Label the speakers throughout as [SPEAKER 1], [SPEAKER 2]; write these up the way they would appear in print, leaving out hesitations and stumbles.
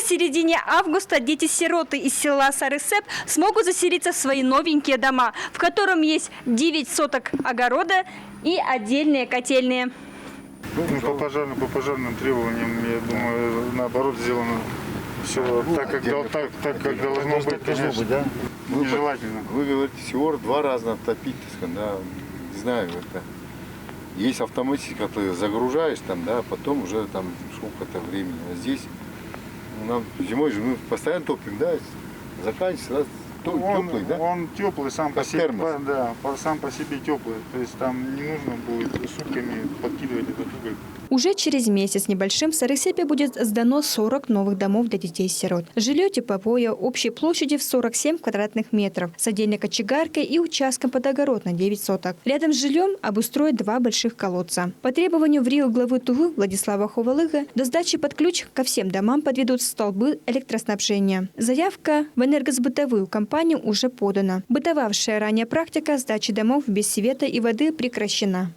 [SPEAKER 1] в середине августа дети-сироты из села Сарысеп смогут заселиться в свои новенькие дома, в котором есть 9 соток огорода и отдельные котельные.
[SPEAKER 2] Ну, по пожарным требованиям, я думаю, наоборот сделано все так, как должно быть, конечно,
[SPEAKER 3] да?
[SPEAKER 2] нежелательно.
[SPEAKER 3] Вы говорите, всего 2 раза топить, да, не знаю, это. Есть автоматика, ты загружаешь там, да, потом уже там сколько-то времени. А здесь нам зимой же мы постоянно топим, да, заканчивается, да, теплый, да?
[SPEAKER 2] Он теплый сам по себе,
[SPEAKER 3] термос.
[SPEAKER 2] да, сам по себе теплый. То есть там не нужно будет сутками подкидывать этот уголь.
[SPEAKER 1] Уже через месяц небольшим в Сарысепе будет сдано 40 новых домов для детей-сирот. Жилье типовое общей площадью в 47 квадратных метров с отдельной кочегаркой и участком под огород на 9 соток. Рядом с жильем обустроят 2 больших колодца. По требованию в Рио главы Тувы Владислава Ховалыга до сдачи под ключ ко всем домам подведут столбы электроснабжения. Заявка в энергосбытовую компанию уже подана. Бытовавшая ранее практика сдачи домов без света и воды прекращена.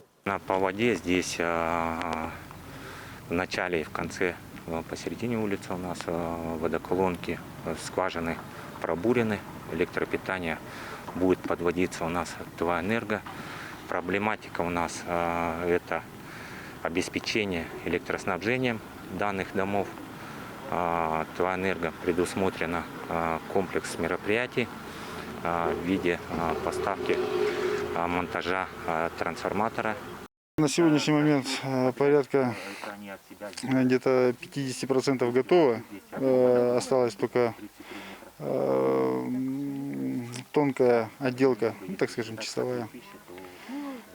[SPEAKER 4] По воде здесь в начале и в конце, посередине улицы у нас водоколонки, скважины пробурены, электропитание будет подводиться у нас ТВА Энерго. Проблематика у нас это обеспечение электроснабжением данных домов. ТВА Энерго предусмотрено комплекс мероприятий в виде поставки монтажа трансформатора.
[SPEAKER 2] На сегодняшний момент порядка где-то 50% готово. Осталась только тонкая отделка, ну, так скажем, чистовая.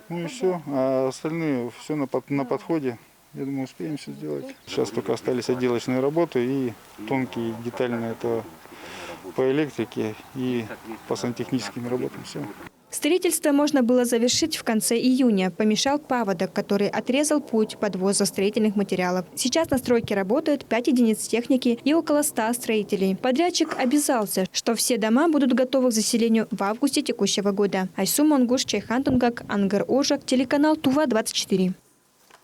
[SPEAKER 2] Ну и все. А остальные все на подходе. Я думаю, успеем все сделать. Сейчас только остались отделочные работы и тонкие детальные это по электрике и по сантехническим работам. Все.
[SPEAKER 1] Строительство можно было завершить в конце июня. Помешал паводок, который отрезал путь подвоза строительных материалов. Сейчас на стройке работают 5 единиц техники и около 100 строителей. Подрядчик обязался, что все дома будут готовы к заселению в августе текущего года. Айсу Монгуш, Чайхан Тунгак, Ангар Ожак, телеканал Тува 24.